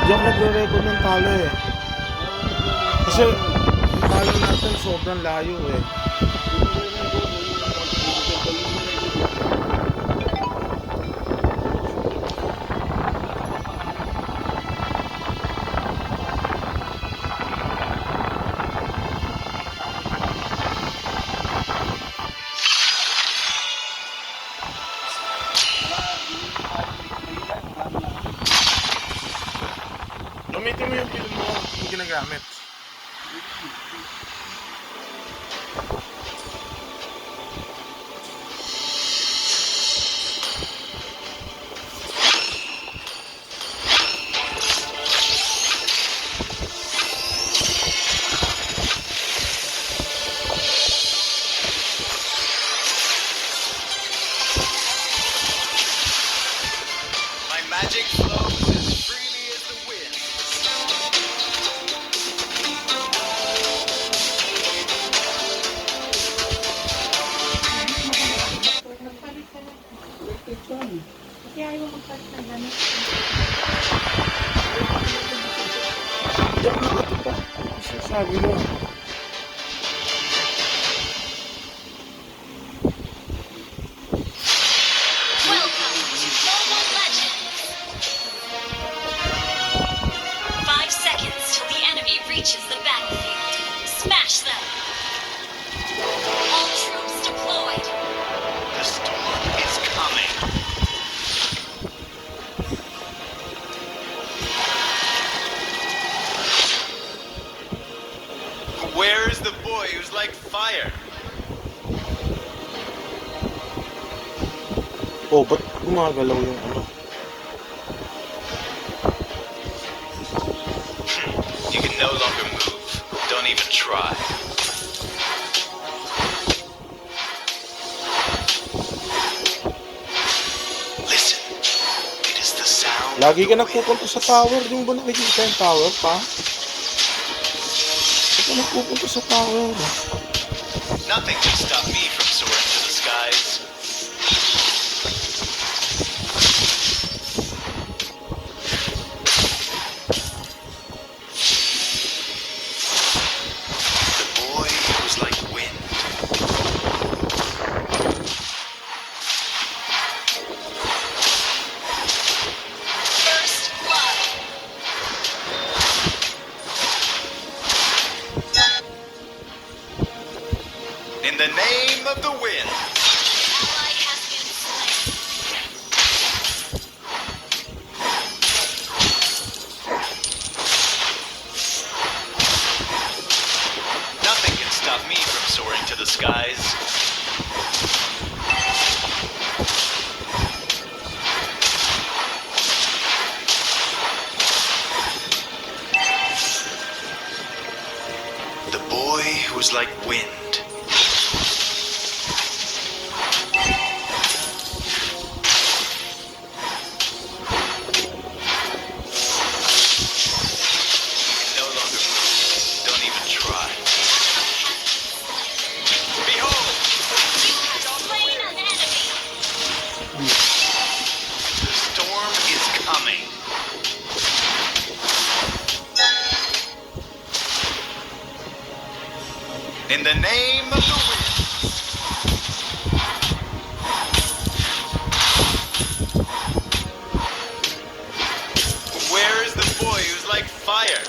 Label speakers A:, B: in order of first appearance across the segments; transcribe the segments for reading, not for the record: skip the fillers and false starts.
A: Diyan nagre-record ng talo eh. Kasi yung talo natin sobrang layo eh. Gamitin mo yung film mo yung ginagamit.
B: My magic flows as freely as the wind.
C: Kaya ayaw magpalit ng gamit.
A: Diyan na ito pa. Kasi sabi mo.
D: Welcome to Mobile Legends! 5 seconds till the enemy reaches the battlefield. Smash them! All troops deployed.
B: The storm is coming. Where is the boy who's like fire?
A: Oh, ba't gumagalaw yung ano?
B: You can no longer move. Don't even try. Listen. It is the sound
A: Lagi
B: of
A: ka
B: the
A: nagpupunta sa tower. Di mo ba nakikita yung tower pa? Ba't ka nagpupunta sa tower?
B: Nothing can stop me from soaring to the skies. The boy was like wind.
D: First blood.
B: In the name of the wind.
D: Ally has been slain.
B: Nothing can stop me from soaring to the skies. The boy who was like wind. No longer move. Don't even try. Behold!
D: You have slain an enemy.
B: The storm is coming. In the name of the wind. Where is the boy who's like fire?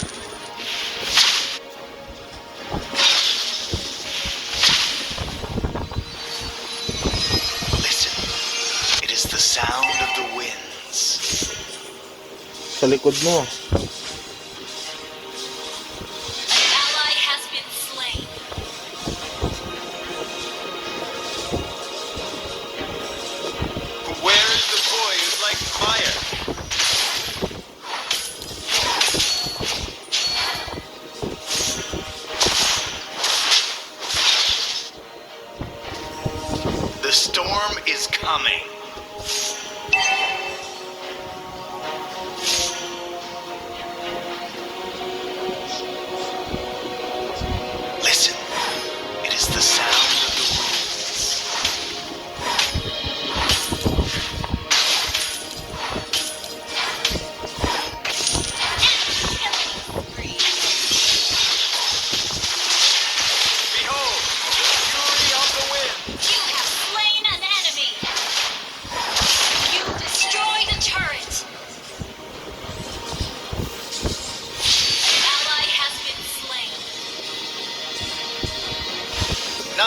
B: Listen. It is the sound of the winds.
A: Sa likod mo.
D: An ally has been slain.
B: Where is the boy who's like fire? The storm is coming.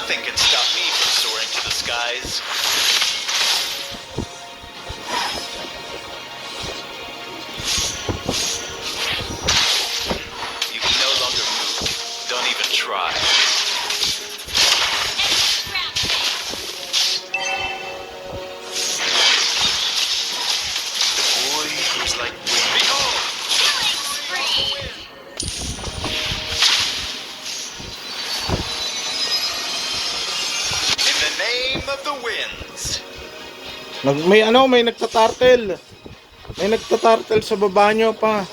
B: Nothing can stop me from soaring to the skies. You can no longer move. Don't even try. The boy who's like wind. Behold!
D: Killing spree.
B: In the name of the winds.
A: May nagtatartel. May nagtatartel sa baba nyo pa.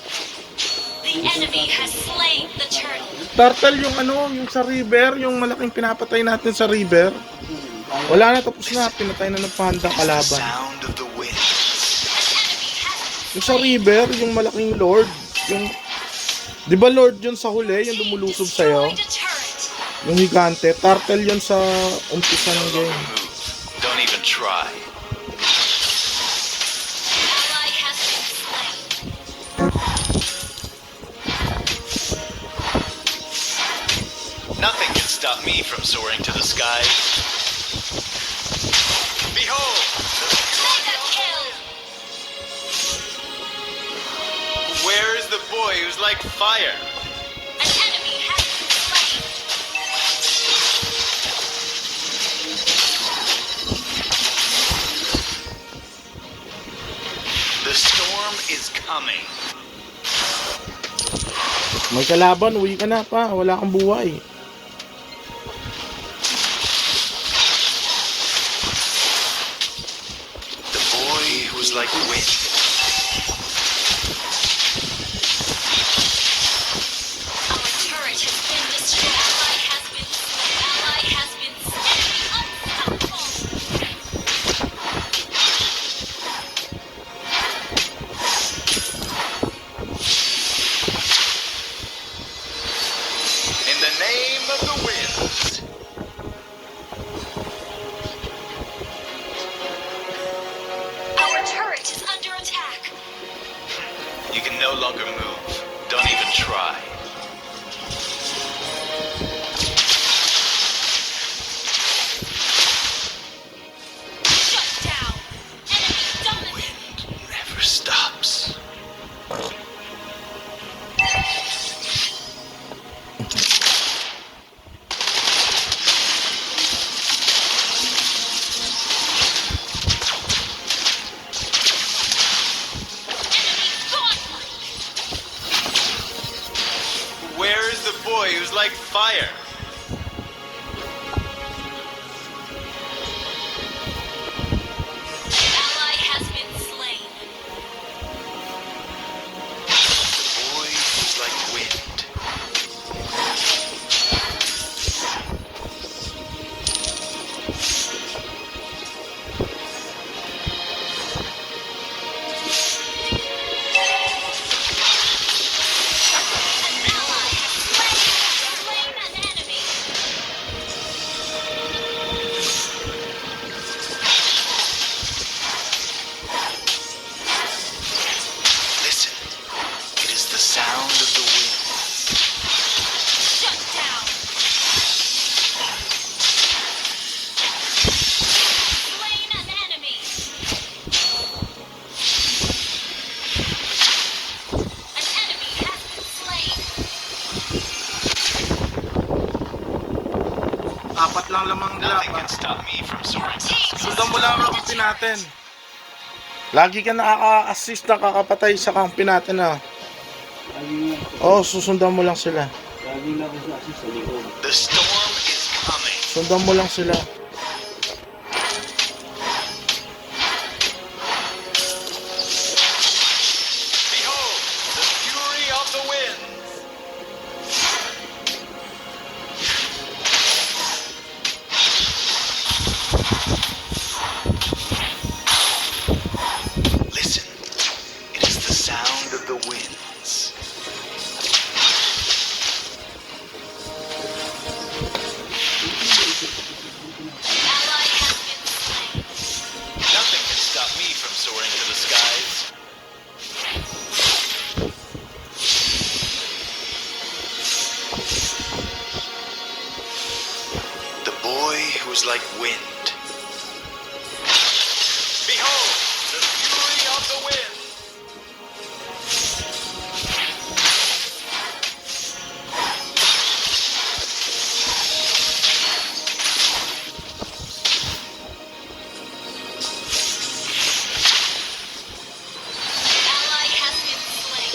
D: The enemy has slain the turtle.
A: Turtle yung yung sa river, yung malaking pinapatay natin sa river. Wala na, tapos na. Pinatay na ng pandang
B: The
A: kalaban.
B: sound of the wind.
D: An enemy has
A: Yung sa river, yung malaking lord. Yung, di ba lord yun sa huli, yung lumulusob sa'yo?
D: destroyed a turret.
A: Yung higante. Turtle yun sa umpisa ng
B: No longer
A: game.
B: move. Don't even try.
D: Ally has been slain.
B: Nothing can stop me from soaring to the skies. Behold!
D: Mega kill.
B: Where is the boy who's like fire?
D: An enemy has been slain.
B: The storm is coming.
A: May kalaban, uwi ka na pa. Wala kang buhay.
B: The boy who's like wind.
D: Our turret has been destroyed. Ally has been slain. Ally has been slain. Unstoppable.
B: In the name of the winds.
D: Our turret is under attack.
B: You can no longer move. Don't even try.
D: Shut down. Enemy dominated.
B: Wind never stops.
D: Enemy godlike.
B: Where is the boy who's like fire?
D: Ally has been slain.
B: The boy who's like wind.
D: An ally has slain an enemy.
B: Listen. It is the sound of the wind.
D: Shut down. Slain an enemy. An enemy has been slain.
A: Apat lang lamang
B: Nothing
A: laban.
B: can stop me from soaring to the
D: Team
B: skies.
A: Sundan mo lang ang kampi natin. Lagi ka nakaka-assist na kakapatay sa kampi natin ah. Oo, susundan mo lang sila.
B: The storm is coming.
A: Sundan mo lang sila.
B: Behold, the fury of the winds. Listen, it is the sound of the winds.
D: Ally has been slain.
B: Nothing can stop me from soaring to the skies. The boy like wind. Behold, the fury of the wind.
D: Ally has been slain.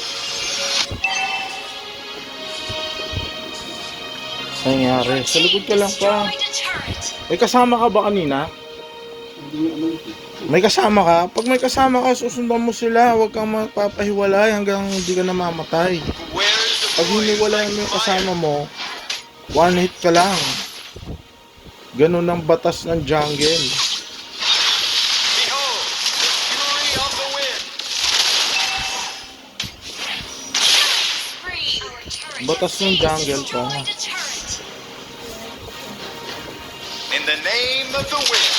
A: Nangyari. Sa likod ka lang pa.
D: Destroyed a turret.
A: May kasama ka ba kanina? May kasama ka? Pag may kasama ka, susundan mo sila. Huwag kang mapapahiwalay hanggang hindi ka namamatay.
B: Where's the
A: Pag
B: boy who
A: hiniwalay
B: likes
A: mo yung
B: fire?
A: kasama mo, one hit ka lang. Ganun ang batas ng jungle.
B: Behold, the fury of the wind.
D: Free. Our turret
A: Batas
D: has
A: ng
D: been
A: jungle ka.
D: destroyed a turret.
B: In the name of the wind.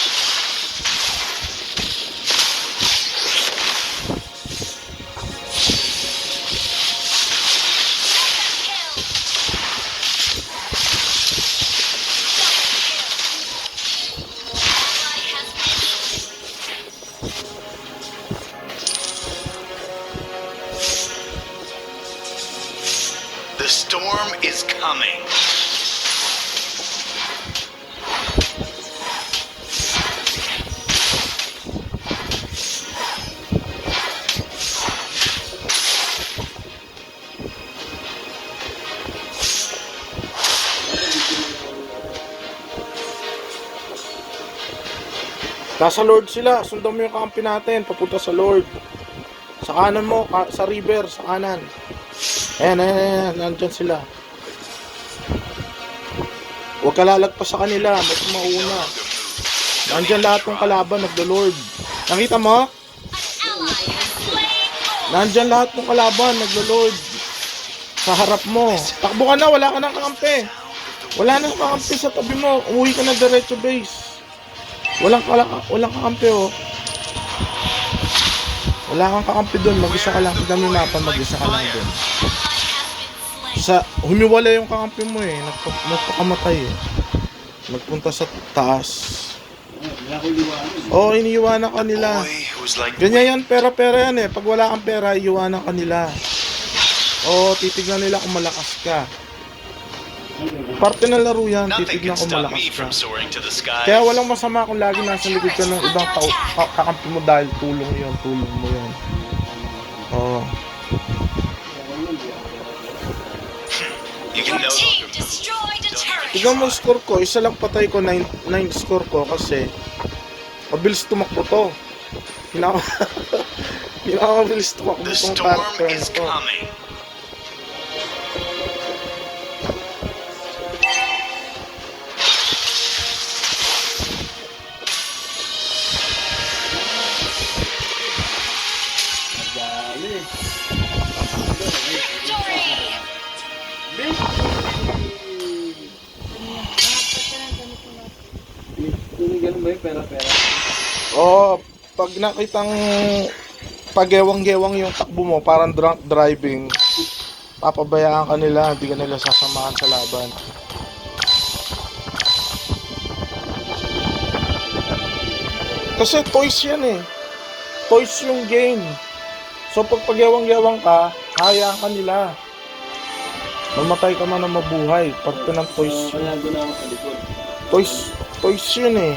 D: Ally has been slain.
B: The storm is coming.
A: Nasa Lord sila. Sundan mo yung kampi natin. Papunta sa Lord. Sa kanan mo. Sa river. Sa kanan. Ayan, ayan, ayan. Nandyan sila. Huwag ka lalagpas sa kanila. May mauna. Nandyan lahat ng kalaban. Naglo-Lord. Nakita mo?
D: Ally has slain all.
A: Nandyan lahat ng kalaban. Naglo-Lord. Sa harap mo. Takbo ka na. Wala ka nang kakampi. Wala nang kakampi sa tabi mo. Umuwi ka na diretso base. Walang kakampi oh. Wala kang kakampi doon. Mag-isa ka lang. Tignan mo yung mapa. Mag-isa ka lang doon.
D: Ally has been slain.
A: Sa humiwala yung kakampi mo eh. Nagpakamatay eh. Nagpunta sa taas. Oo, iniiwanan ka nila.
B: Boy who's like
A: Ganyan yan, pera-pera yan eh. Pag wala kang pera, iiwanan ka nila. Oo, titignan nila kung malakas ka. Parte ng laro yan,
B: nothing
A: titignan
B: can
A: kung
B: stop
A: malakas
B: me
A: ka.
B: from soaring to the sky.
A: Kaya walang masama kung lagi nasa likod ka ng ibang kakampi mo dahil tulong mo yun. Oo.
B: You can
D: Your
B: no
D: team
B: longer
D: destroyed a turret.
A: Tignan mo yung score ko, isa lang patay ko, 9 score ko kasi mabilis tumakbo to. Pinakamabilis tumakbo
B: The
A: tong
B: storm
A: character
B: is
A: na to.
B: coming.
D: Victory.
A: Oo, pag nakitang pagewang-gewang yung takbo mo, parang drunk driving, papabayaan ka nila, hindi ka nila sasamahan sa laban. Kasi toys yan eh. Toys yung game. So pag pagewang-gewang ka, hayaan ka nila. Mamatay ka man na mabuhay. Parte ng toys. Toys yun eh.